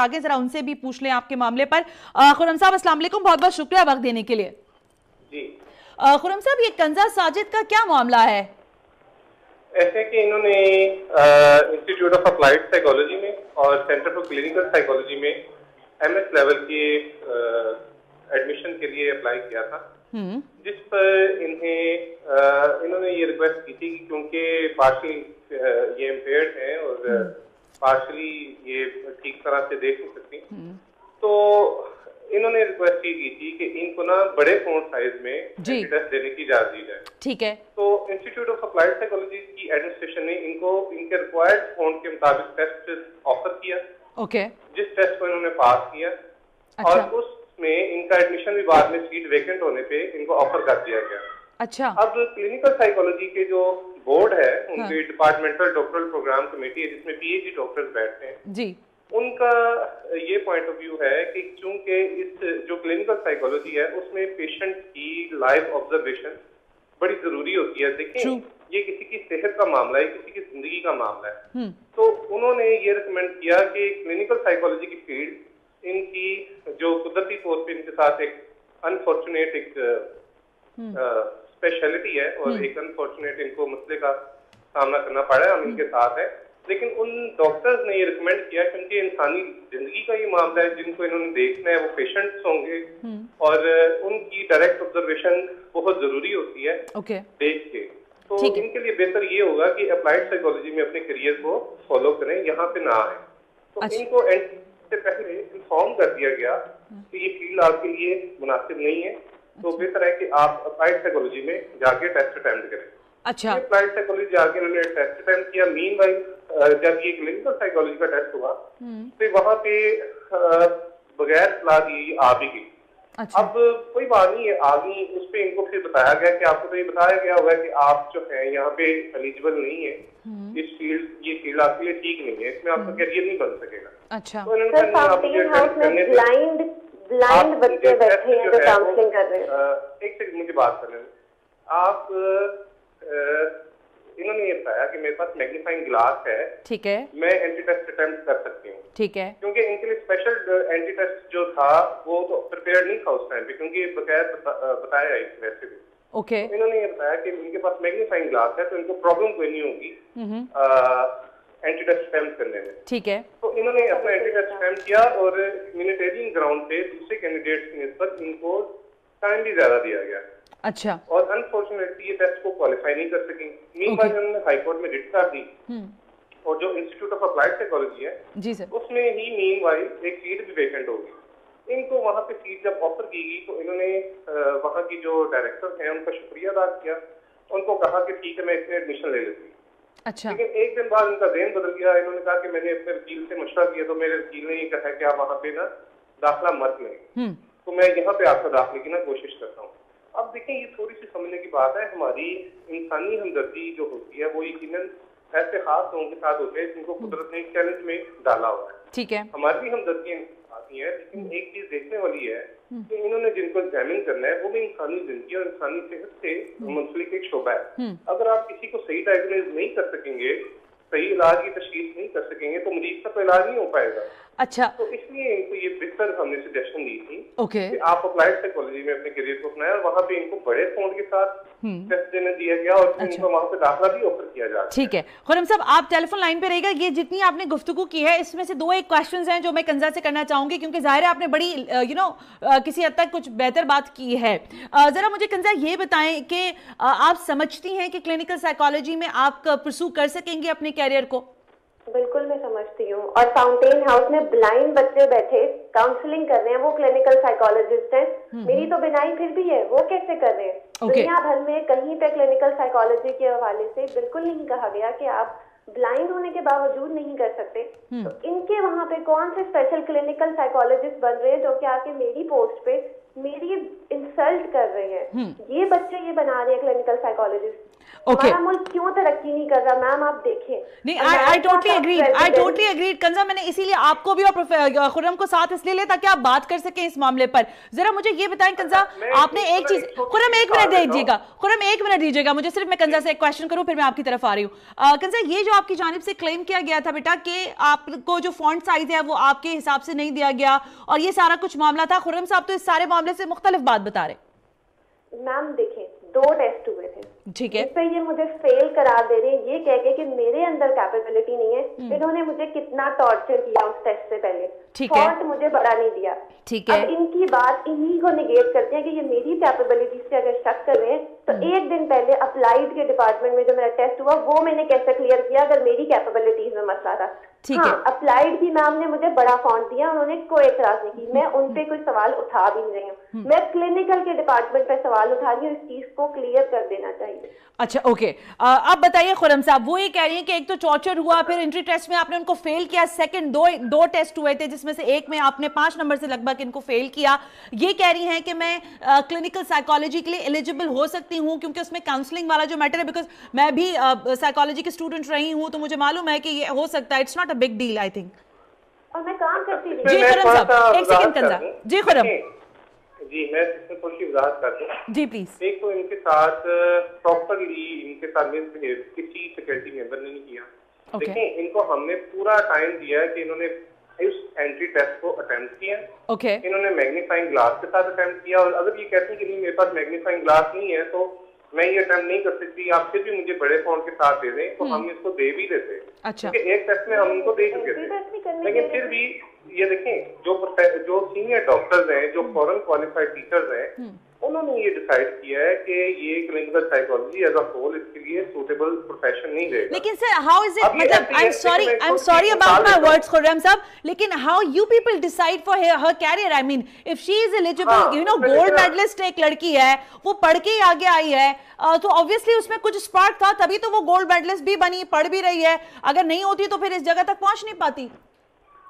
आगे जरा उनसे भी पूछ लें आपके मामले पर। खुर्रम साहब अस्सलाम वालेकुम, बहुत बहुत शुक्रिया वक्त देने के लिए। जी खुर्रम साहब, ये कंजा साजिद का क्या मामला है? ऐसे कि इन्होंने इंस्टीट्यूट ऑफ अप्लाइड साइकोलॉजी में और सेंटर फॉर क्लिनिकल साइकोलॉजी में MS लेवल के एडमिशन के लिए अप्लाई किया था, जिस पर इन्होंने ये रिक्वेस्ट की थी कि क्योंकि पार्शली ये इम्पेयर्ड हैं और पार्शली ये ठीक तरह से देख नहीं सकती, तो इन्होंने रिक्वेस्ट की थी कि इनको ना बड़े फोन साइज में टेस्ट देने की इजाजत दी जाए। ठीक है। तो इंस्टीट्यूट ऑफ अप्लाइड साइकोलॉजी की एडमिनिस्ट्रेशन ने इनको इनके रिक्वायर्ड फोन के मुताबिक टेस्ट ऑफर किया। ओके। जिस टेस्ट को इन्होंने पास किया। अच्छा। और उसमें इनका एडमिशन भी बाद में सीट वेकेंट होने पे इनको ऑफर कर दिया गया। अच्छा। अब क्लिनिकल साइकोलॉजी के जो बोर्ड है, उनकी डिपार्टमेंटल डॉक्टरल प्रोग्राम कमेटी है जिसमें PhD डॉक्टर्स बैठते हैं जी, उनका ये पॉइंट ऑफ व्यू है कि चूंकि इस जो क्लिनिकल साइकोलॉजी है उसमें पेशेंट की लाइव ऑब्जर्वेशन बड़ी जरूरी होती है। देखें, ये किसी की सेहत का मामला है, किसी की जिंदगी का मामला है। तो उन्होंने ये रिकमेंड किया कि क्लिनिकल साइकोलॉजी की फील्ड इनकी जो कुदरती तौर पे इनके साथ एक अनफॉर्चुनेट एक स्पेशलिटी है और एक अनफॉर्चुनेट इनको मसले का सामना करना पड़ा है, हम इनके साथ है। लेकिन उन डॉक्टर्स ने ये रिकमेंड किया क्योंकि इंसानी जिंदगी का ये मामला है, जिनको इन्होंने देखना है वो पेशेंट्स होंगे और उनकी डायरेक्ट ऑब्जर्वेशन बहुत जरूरी होती है देख के। तो इनके लिए बेहतर ये होगा कि अप्लाइड साइकोलॉजी में अपने करियर को फॉलो करें, यहाँ पे ना आए। तो इनको से पहले इन्फॉर्म कर दिया गया कि ये फील्ड आपके लिए मुनासिब नहीं है, तो बेहतर है कि आप अप्लाइड साइकोलॉजी में जाके टेस्ट अटेम्प्ट करें। अच्छा। अप्लाइड साइकोलॉजी जाके उन्होंने टेस्ट अटेम्प्ट किया। मीनवाइल जब ये क्लिनिकल साइकोलॉजी का टेस्ट हुआ तो वहां पे बगैर सलाह दिए आ भी गई। अच्छा। अब कोई बात नहीं है, आ गई, उस पर इनको फिर बताया गया कि आपको तो ये बताया गया होगा कि आप जो है यहाँ पे एलिजिबल नहीं है, इस फील्ड, ये फील्ड आपके लिए ठीक नहीं है, इसमें आपका करियर नहीं बन सकेगा। अच्छा। तो इन्होंने ब्लाइंड बच्चे बैठे हैं जो काउंसलिंग कर रहे हैं। एक सेकंड मुझे बात करने में। आप इन्होंने ये बताया कि मेरे पास मैग्नीफाइंग ग्लास है, ठीक है, मैं एंटी टेस्ट अटेम्प्ट कर सकती हूँ, ठीक है, क्योंकि इनके लिए स्पेशल एंटी टेस्ट जो था वो तो प्रिपेयर नहीं था उस टाइम पे, क्योंकि बगैर बताया वैसे भी। ओके। तो इन्होंने ये बताया कि इनके पास मैग्नीफाइंग ग्लास है तो इनको प्रॉब्लम कोई नहीं होगी एंटी टेस्ट अटेम्प्ट करने में। ठीक है। तो इन्होंने अपना एंटी टेस्ट अटेम्प्ट किया और ह्यूमैनिटेरियन ग्राउंड पे दूसरे कैंडिडेट्स की निस्बत इनको टाइम भी ज्यादा दिया गया। अच्छा। और अनफॉर्चुनेटली ये टेस्ट को क्वालिफाई नहीं कर सकी। मीनवाइल उन्होंने हाई कोर्ट में रिट कर दी और जो इंस्टीट्यूट ऑफ अप्लाइड साइकोलॉजी है जी सर, उसमें ही मीनवाइल एक सीट भी वेकेंट होगी। इनको वहां पे सीट जब ऑफर की गई तो इन्होंने वहां की जो डायरेक्टर हैं उनका शुक्रिया अदा किया, उनको कहा कि ठीक है मैं इसमें एडमिशन ले लेती। अच्छा। लेकिन एक दिन बाद उनका ज़हन बदल गया। इन्होंने कहा कि मैंने अपने वकील से मशवरा किया तो मेरे वकील ने ये कहा कि आप वहाँ पे ना दाखिला मत लें, तो मैं यहाँ पे आपका दाखिले की ना कोशिश करता हूँ। अब देखें, ये थोड़ी सी समझने की बात है, हमारी इंसानी हमदर्दी जो होती है वो यकीनन ऐसे खास लोगों के साथ होते हैं जिनको कुदरत ने चैलेंज में डाला हुआ है। ठीक है। हमारी भी हमदर्दियां आती है, लेकिन एक चीज देखने वाली है कि इन्होंने जिनको एग्जामिन करना है वो भी इंसानी जिंदगी और इंसानी सेहत से मुंसलिक एक शोबा है। अगर आप किसी को सही डायग्नोज नहीं कर सकेंगे, सही इलाज की तशखीस नहीं कर सकेंगे, तो मरीज का तो इलाज नहीं हो पाएगा। अच्छा। तो इसलिए इनको ये बेहतर हमने सजेशन दी थी कि आप अप्लाइड साइकोलॉजी में अपने करियर को अपनाएं, और वहाँ पे इनको बड़े फोन के साथ टेस्ट देने दिया गया और इनको वहाँ पे दाखिला भी ऑफर किया जा रहा है। ठीक है। खुर्रम साहब, आप टेलीफोन लाइन पे रहिएगा। ये जितनी आपने गुफ्तगू की है इसमें से दो एक क्वेश्चंस हैं जो मैं कंजा से करना चाहूंगी, क्योंकि जाहिर है आपने बड़ी किसी हद तक कुछ बेहतर बात की है। जरा मुझे कंजा ये बताएं कि आप समझती हैं कि क्लिनिकल साइकोलॉजी में आप परसू कर सकेंगे अपने कैरियर को? बिल्कुल मैं समझती हूँ। और फाउंटेन हाउस में ब्लाइंड बच्चे बैठे काउंसलिंग कर रहे हैं, वो क्लिनिकल साइकोलॉजिस्ट हैं। मेरी तो बिनाई फिर भी है, वो कैसे कर रहे हैं? दुनिया भर में कहीं पे क्लिनिकल साइकोलॉजी के हवाले से बिल्कुल नहीं कहा गया कि आप ब्लाइंड होने के बावजूद नहीं कर सकते। तो इनके वहाँ पे कौन से स्पेशल क्लिनिकल साइकोलॉजिस्ट बन रहे हैं जो कि आके मेरी पोस्ट पे मेरी इंसल्ट कर रहे हैं, ये बच्चे ये बना रहे हैं क्लिनिकल साइकोलॉजिस्ट। हमारा मुल्क क्यों तरक्की नहीं कर रहा मैम, आप देखें। नहीं, आई टोटली एग्रीड कंजा, मैंने इसीलिए आपको भी और खुर्रम को साथ इसलिए लिया ताकि आप बात कर सकें इस मामले पर। जरा मुझे ये बताएं कंजा, आपने एक चीज, खुर्रम एक मिनट दीजिएगा, खुर्रम एक मिनट दीजिएगा मुझे, सिर्फ मैं कंजा से एक क्वेश्चन करूं फिर मैं आपकी तरफ आ रही हूँ। कंजा, ये जो आपकी जानिब से क्लेम किया गया था बेटा कि आपको जो फॉन्ट साइज है वो आपके हिसाब से नहीं दिया गया और ये सारा कुछ मामला था, खुर्रम साहब तो इस सारे मामले से मुख्तलिफ बात बता रहे। मैम देखें, 2 टेस्ट हुए थे, ठीक है, इस पे ये मुझे फेल करार दे रहे हैं, ये कह के कि मेरे अंदर कैपेबिलिटी नहीं है। इन्होंने मुझे कितना टॉर्चर किया उस टेस्ट से पहले, फॉल्ट मुझे बड़ा नहीं दिया, ठीक है। अब इनकी बात इन्हीं को निगेट करते हैं कि ये मेरी कैपेबिलिटी से अगर शक कर रहे हैं तो एक दिन पहले अप्लाइड के डिपार्टमेंट में जो मेरा टेस्ट हुआ वो मैंने कैसे क्लियर किया अगर मेरी कैपेबिलिटीज में मसला था। हाँ, अप्लाइड की मैम ने मुझे बड़ा फॉन्ट दिया, उन्होंने कोई एतराज नहीं की, मैं उन पे कोई सवाल उठा भी नहीं रही हूँ, मैं क्लिनिकल के डिपार्टमेंट पे सवाल उठा रही हूँ, इस चीज को क्लियर कर देना चाहिए। अच्छा, ओके, अब बताइए खुर्रम साहब, वो ये कह रही हैं कि एक तो टॉर्चर हुआ, फिर एंट्री टेस्ट में आपने उनको फेल किया, सेकंड दो टेस्ट हुए थे जिसमें से एक में आपने 5 नंबर से लगभग इनको फेल किया। ये कह रही हैं कि मैं क्लिनिकल साइकोलॉजी के लिए एलिजिबल हो सकती हूँ क्योंकि उसमें काउंसलिंग वाला जो मैटर है, बिकॉज मैं भी साइकोलॉजी की स्टूडेंट रही हूँ तो मुझे मालूम है कि ये हो सकता है, it's not a big deal I think. और मैं काम करती थी। जी खुर्रम साहब, एक सेकंड कंजा, जी खुर्रम जी, मैं इसमें थोड़ी सी वजाहत कर दूं जी प्लीज। एक तो इनके साथ प्रॉपरली इनके साथ मिसबिहेव किसी सिक्योरिटी मेंबर ने नहीं किया। देखिए, इनको हमने पूरा टाइम दिया कि इन्होंने इस एंट्री टेस्ट को अटेम्प्ट किया, इन्होंने मैग्नीफाइंग ग्लास के साथ अटेम्प्ट किया, और अगर ये कहते हैं कि नहीं मेरे पास मैग्नीफाइंग ग्लास नहीं है तो मैं ये अटेम्प्ट नहीं कर सकती, आप फिर भी मुझे बड़े फॉन्ट के साथ दे दें, तो हम इसको दे भी देते। अच्छा, क्योंकि एक टेस्ट में हम इनको दे चुके थे, लेकिन फिर भी ये देखें जो सीनियर डॉक्टर्स हैं, जो फॉरेन क्वालिफाइड टीचर्स हैं, उन्होंने ये डिसाइड किया है कि ये clinical psychology as a whole इसके लिए सूटेबल प्रोफेशन नहीं रहेगा। लेकिन सर हाउ इज इट, मतलब I am sorry about my words Khurram साहब, लेकिन how you people decide for her career? I mean if she is eligible, you know, gold medallist एक लड़की है, वो पढ़ के ही आगे आई है, तो ऑब्वियसली उसमें कुछ स्पार्क था, तभी तो वो गोल्ड मेडलिस्ट भी बनी, पढ़ भी रही है। अगर नहीं होती तो फिर इस जगह तक पहुंच नहीं पाती।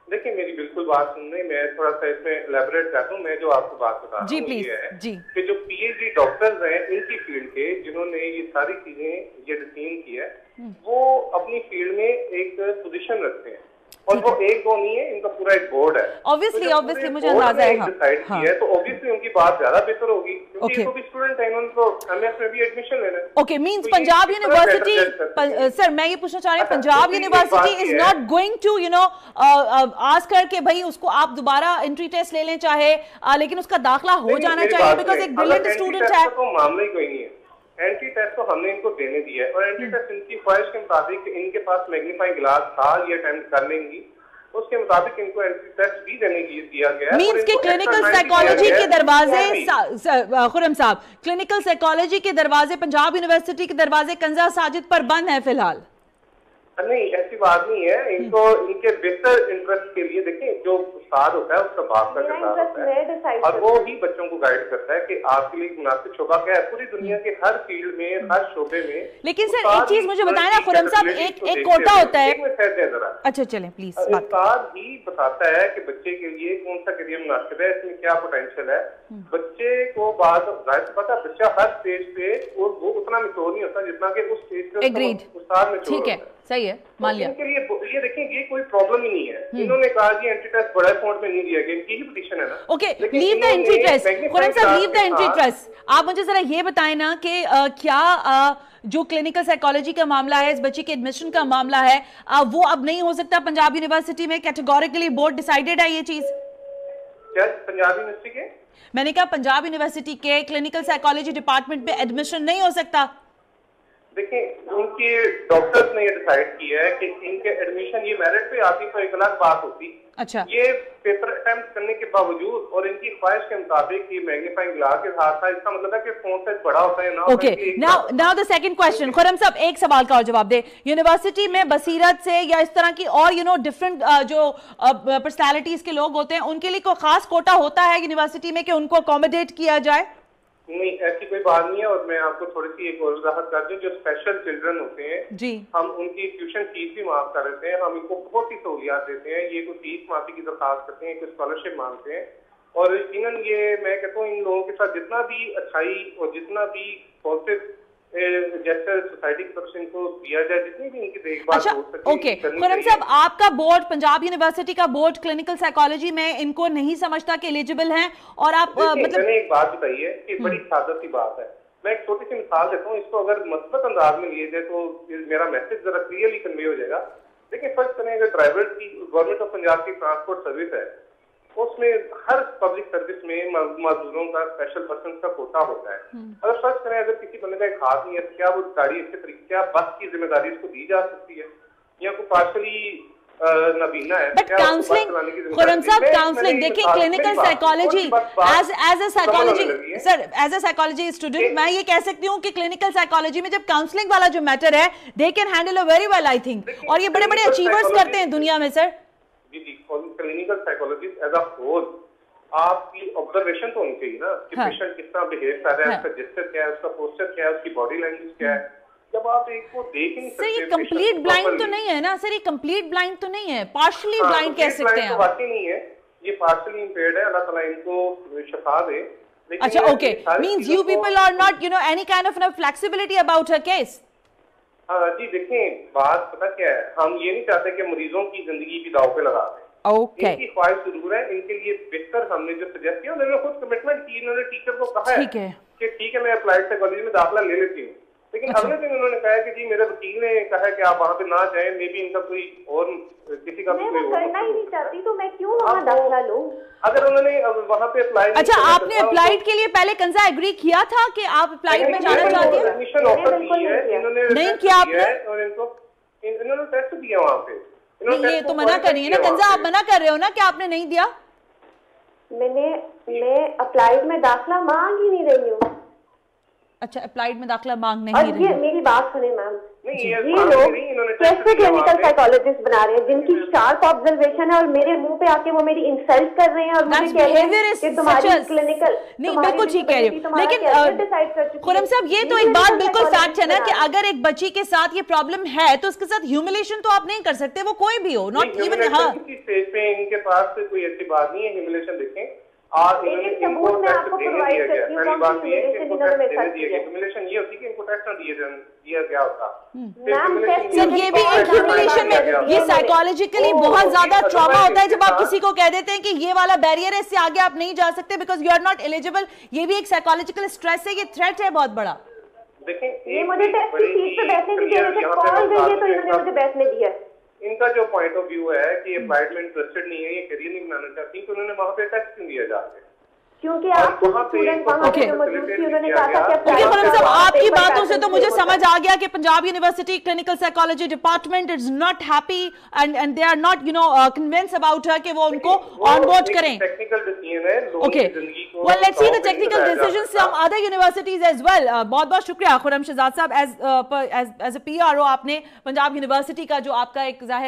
देखिए, मेरी बिल्कुल बात सुन रही, मैं थोड़ा सा इसमें एलैबोरेट करता हूँ। मैं जो आपको बात बता रहा हूँ ये है कि जो पीएचडी डॉक्टर्स हैं इनकी फील्ड के, जिन्होंने ये सारी चीजें ये डिसीजन की है, वो अपनी फील्ड में एक पोजीशन रखते हैं, और वो एक दो नहीं है, इनका पूरा एक बोर्ड है। ऑब्वियसली मुझे अंदाजा है, डिसाइड किया है तो ऑब्वियसली उनकी बात ज्यादा बेहतर होगी, क्योंकि वो भी स्टूडेंट है, इन्होंने तो एमएस में भी एडमिशन लेना है। Okay, means Punjab University, sir मैं ये पूछना चाह रही हूँ, Punjab University is not going to you know ask कर के भाई उसको आप दोबारा एंट्री टेस्ट ले लें चाहे, लेकिन उसका दाखिला हो जाना चाहिए बिकॉज एक ब्रिलियंट स्टूडेंट है। तो मामला ही कोई नहीं है, एंट्री टेस्ट तो हमने इनको देने दिया है, और एंट्री टेस्ट इनकी ख्वाहिश के मुताबिक, इनके पास मैग्नीफाइंग ग्लास था, ये अटेम्प्ट कर लेंगी, उसके मुताबिक इनको एंट्री टेस्ट भी देने के लिए दिया गया है। मींस के क्लिनिकल साइकोलॉजी के दरवाजे, खुर्रम साहब, क्लिनिकल साइकोलॉजी के दरवाजे पंजाब यूनिवर्सिटी के दरवाजे कंजा साजिद पर बंद है फिलहाल? नहीं, ऐसी बात नहीं है, इनको इनके बेहतर इंटरेस्ट के लिए, देखें जो उस्ताद होता है उसका बाप का किरदार होता है, और वो ही बच्चों को गाइड करता है कि आपके लिए मुनासिब शोबा क्या है। पूरी दुनिया के हर फील्ड में, हर शोबे में। लेकिन सर एक चीज मुझे बताएं ना खुर्रम साहब, एक कोटा होता है। अच्छा चलें प्लीज। उस्ताद ही बताता है कि बच्चे के लिए कौन सा करियर मुनासिब है, इसमें क्या पोटेंशियल है। बच्चे को बात जाहिर सी बात है, बच्चा हर स्टेज पे वो उतना मैच्योर नहीं होता जितना कि उस स्टेज पे उस्ताद मैच्योर होता है। सही है, मान लिया। इनके लिए ये देखें, ये कोई प्रॉब्लम ही नहीं है। इन्होंने कहा कि एंट्री टेस्ट बड़ा फॉन्ट में नहीं दिया गया, इनकी ही पिटीशन है ना। Okay, leave the entry test, Khurram साहब लीव द एंट्री टेस्ट। आप मुझे जरा ये बताएं ना कि क्या जो क्लिनिकल साइकोलॉजी का मामला है, इस बच्ची के एडमिशन का मामला है, वो अब नहीं हो सकता पंजाब यूनिवर्सिटी में? कैटेगोरिकली बोर्ड डिसाइडेड है ये चीज? क्या पंजाब यूनिवर्सिटी के? मैंने कहा पंजाब यूनिवर्सिटी के क्लिनिकल साइकोलॉजी डिपार्टमेंट में एडमिशन नहीं हो सकता। देखिए, उनके डॉक्टर्स ने ये डिसाइड किया है कि इनके एडमिशन, ये मेरिट पे आती तो एक अलग बात होती। अच्छा, ये पेपर अटेम्प्ट करने के बावजूद और इनकी ख्वाहिश के मुताबिक ये मैग्नीफाइंग ग्लास के साथ था, इसका मतलब है कि फोन साइज बड़ा होता है ना। Okay, now the second question, Khurram साहब एक सवाल का और जवाब दे। यूनिवर्सिटी में बसीरत से या इस तरह की और यू नो डिफरेंट जो पर्सनालिटीज के लोग होते हैं, उनके लिए कोई खास कोटा होता है यूनिवर्सिटी में कि उनको अकोमोडेट किया जाए? नहीं, ऐसी कोई बात नहीं है, और मैं आपको थोड़ी सी एक और वजाहत कर दूं, जो स्पेशल चिल्ड्रन होते हैं जी, हम उनकी ट्यूशन फीस भी माफ कर देते हैं, हम इनको बहुत ही सहूलियात देते हैं। ये कोई फीस माफी की दरखास्त करते हैं, कोई स्कॉलरशिप मांगते हैं, और यकीनन ये मैं कहता हूँ इन लोगों के साथ जितना भी अच्छाई और जितना भी पॉजिटिव जैसे सोसाइटी की तरफ से इनको दिया जाए, जितनी भी इनकी देखभाल हो सके। ओके खुर्रम साहब, आपका बोर्ड, पंजाब यूनिवर्सिटी का बोर्ड क्लिनिकल साइकोलॉजी में इनको नहीं समझता कि एलिजिबल हैं, और आप मतलब मैंने एक बात बताई है कि बड़ी सादत सी बात है। मैं एक छोटी सी मिसाल देता हूँ, इसको अगर मस्बत अंदाज में लिए जाए तो मेरा मैसेज जरा क्लियरली कन्वे हो जाएगा। देखिए फर्स्ट करें, अगर ड्राइवर की गवर्नमेंट ऑफ पंजाब की ट्रांसपोर्ट सर्विस है, उसमें हर पब्लिक सर्विस में मजदूरों का स्पेशल पर्सन का कोटा होता है। अगर फर्स्ट करें, अगर किसी बंदे का एक हाथ नहीं है तो क्या वो गाड़ी अच्छे तरीके, क्या बस की जिम्मेदारी इसको दी जा सकती है, या कोई पार्शली नबीना है? बट काउंसलिंग, खुर्रम साहब, काउंसलिंग देखिए, clinical psychology as a psychology, sir as a psychology student मैं ये कह सकती हूँ कि क्लिनिकल साइकोलॉजी में जब काउंसलिंग वाला जो मैटर है, they can handle a very well I think, और ये बड़े बड़े अचीवर्स करते हैं दुनिया में सर। जी जी, clinical psychologist as a whole आपकी ऑब्जर्वेशन तो होनी चाहिए ना कि पेशेंट किस तरह बिहेव कर रहा है, उसका जेस्चर क्या है, उसका पोस्चर क्या है, उसकी बॉडी लैंग्वेज क्या है। जब आप एक को देख नहीं सकते, सर ये कंप्लीट ब्लाइंड तो नहीं है ना सर, ये कंप्लीट ब्लाइंड तो नहीं है, पार्शियली ब्लाइंड कह सकते हैं? बात ही नहीं है, ये पार्शियली इंपेयर्ड है। अल्लाह ताला इनको शिफा दे। अच्छा okay, means you people are not you know any kind of flexibility about हर केस? जी देखें, बात पता क्या है, हम ये नहीं चाहते कि मरीजों की जिंदगी भी दांव पे लगा दें। इनकी ख्वाहिश जरूर है, इनके लिए बेहतर हमने जो सजेस्ट किया, उन्होंने खुद कमिटमेंट की, इन्होंने टीचर को कहा है कि ठीक है मैं अप्लाइड साइकोलॉजी में दाखिला ले लेती हूँ, लेकिन अगले दिन उन्होंने कहा कि जी मेरे वकील ने कहा है कि आप वहाँ पे ना जाएं, मे बी इनका कोई और किसी का मैं करना ही नहीं चाहती तो मैं क्यों वहाँ दाखिला लूँ? अगर उन्होंने वहाँ पे अप्लाई, अच्छा आपने अप्लाइड के लिए पहले कंजा एग्री किया था कि आप अप्लाइड में जाना चाहती हैं? एडमिशन ऑफर की है, इन्होंने नहीं किया आपने, और इन्होंने टेस्ट दिया वहाँ पे। ये तो मना कर रही है ना कंजा, आप मना कर रहे हो ना कि आपने नहीं दिया? मैं अप्लाइड में दाखिला मांग ही नहीं रही हूँ। अच्छा अप्लाइड में दाखिला मांग नहीं रही है। मेरी बात सुने मैम, ये लोग कैसे क्लिनिकल साइकोलॉजिस्ट बना रहे हैं जिनकी शार्प ऑब्जर्वेशन है, और मेरे मुंह पे आके वो मेरी इंसल्ट कर रहे हैं और मुझे कह रहे हैं कि तुम्हारी क्लिनिकल, नहीं बिल्कुल ठीक कह रही हूँ, लेकिन खुर्रम साहब ये तो एक बात बिल्कुल फैक्ट है ना कि अगर एक बच्ची के साथ ये प्रॉब्लम है तो उसके साथ ह्यूमिलेशन तो आप नहीं कर सकते, वो कोई भी हो, नॉट इवन। हाँ स्टेज पे इनके पास कोई ऐसी बात नहीं है ह्यूमिलेशन। देखें सबूत मैं आपको प्रोवाइड करती हूँ, ह्यूमिलेशन ये होती है कि इनको टेस्ट ना दिया गया होता। सर ये भी एक ह्यूमिलेशन में, ये साइकोलॉजिकली बहुत ज्यादा ट्रॉमा होता है जब आप किसी को कह देते हैं कि ये वाला बैरियर है, इससे आगे आप नहीं जा सकते because you are not eligible. ये भी एक साइकोलॉजिकल स्ट्रेस है, ये थ्रेट है बहुत बड़ा। ये मुझे टेस्ट की सीट पे बैठने नहीं दिया, मुझे कॉल गई है तो इन्होंने मुझे बैठने दिया। इनका जो पॉइंट ऑफ व्यू है कि अप्लाइड में इंटरेस्टेड नहीं है, ये करियर नहीं बनाना चाहती, तो उन्होंने वहाँ पे टेस्ट क्यों दिया जाके? क्योंकि आप स्टूडेंट वहाँ पे मौजूद थी, उन्होंने कहा था कि खुर्रम साहब आपकी बातों से तो मुझे समझ आ गया कि Punjab university clinical psychology department is not happy and they are not you know convince about her कि वो उनको ऑन बोर्ड करें। टेक्निकल डिसीजन है, okay well let's see the technical decisions from other universities as well. बहुत बहुत शुक्रिया खुर्रम शहजाद साहब, as a PRO आपने पंजाब यूनिवर्सिटी का जो आपका एक जाहिर